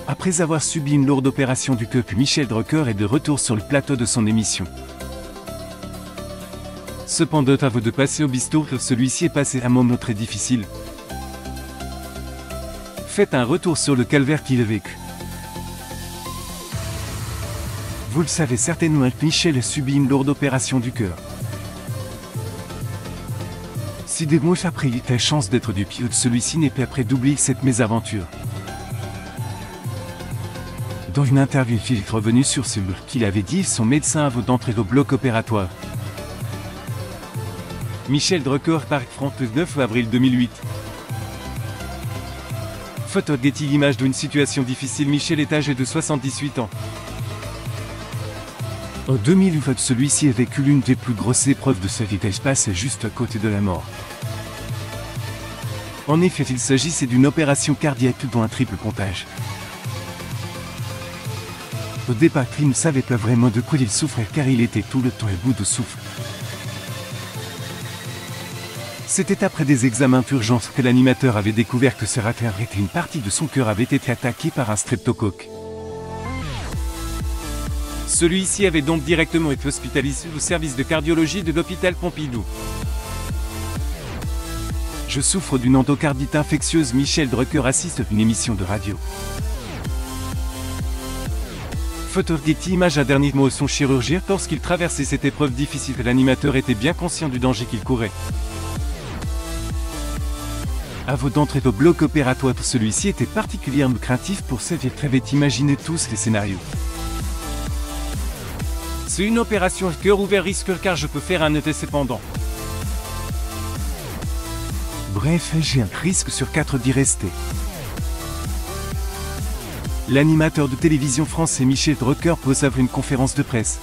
Après avoir subi une lourde opération du cœur, Michel Drucker est de retour sur le plateau de son émission. Cependant, avant de passer au bistrot, celui-ci est passé un moment très difficile. Faites un retour sur le calvaire qu'il a vécu. Vous le savez certainement, Michel a subi une lourde opération du cœur. Si des mois après il a la chance d'être du pilote, celui-ci n'est pas prêt d'oublier cette mésaventure. Dans une interview, il est revenu sur ce qu'il avait dit son médecin avant d'entrer au bloc opératoire. Michel Drucker, Parc France, le 9 avril 2008. Photo Getty, l'image d'une situation difficile. Michel est âgé de 78 ans. En 2008, celui-ci a vécu l'une des plus grosses épreuves de sa vie. Il passe juste à côté de la mort. En effet, il s'agissait d'une opération cardiaque dont un triple pontage. Au départ, il ne savait pas vraiment de quoi il souffrait car il était tout le temps à bout de souffle. C'était après des examens d'urgence que l'animateur avait découvert que sa artère et une partie de son cœur avaient été attaquées par un streptocoque. Celui-ci avait donc directement été hospitalisé au service de cardiologie de l'hôpital Pompidou. Je souffre d'une endocardite infectieuse. Michel Drucker assiste à une émission de radio. Photo Getty, image. Un dernier mot à son chirurgien. Lorsqu'il traversait cette épreuve difficile, l'animateur était bien conscient du danger qu'il courait. Avant d'entrer au bloc opératoire, celui-ci était particulièrement craintif pour sa vie. Avait imaginé tous les scénarios. C'est une opération cœur ouvert, risque car je peux faire un ET cependant. Bref, j'ai un risque sur 4 d'y rester. L'animateur de télévision français Michel Drucker pose après une conférence de presse.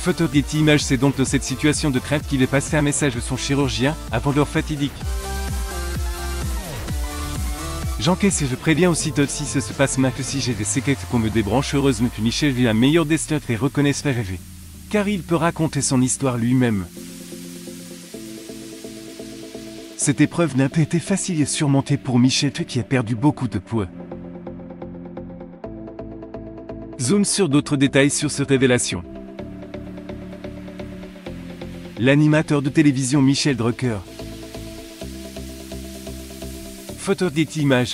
Photo Getty, image. C'est donc de cette situation de crainte qu'il est passé un message à son chirurgien avant l'heure fatidique. J'encaisse et je préviens aussitôt si ce se passe mal que si j'ai des séquelles qu'on me débranche. Heureusement que Michel vit la meilleure des stats et reconnaisse la rêver. Car il peut raconter son histoire lui-même. Cette épreuve n'a pas été facile à surmonter pour Michel qui a perdu beaucoup de poids. Zoom sur d'autres détails sur cette révélation. L'animateur de télévision Michel Drucker. Photo Getty, image.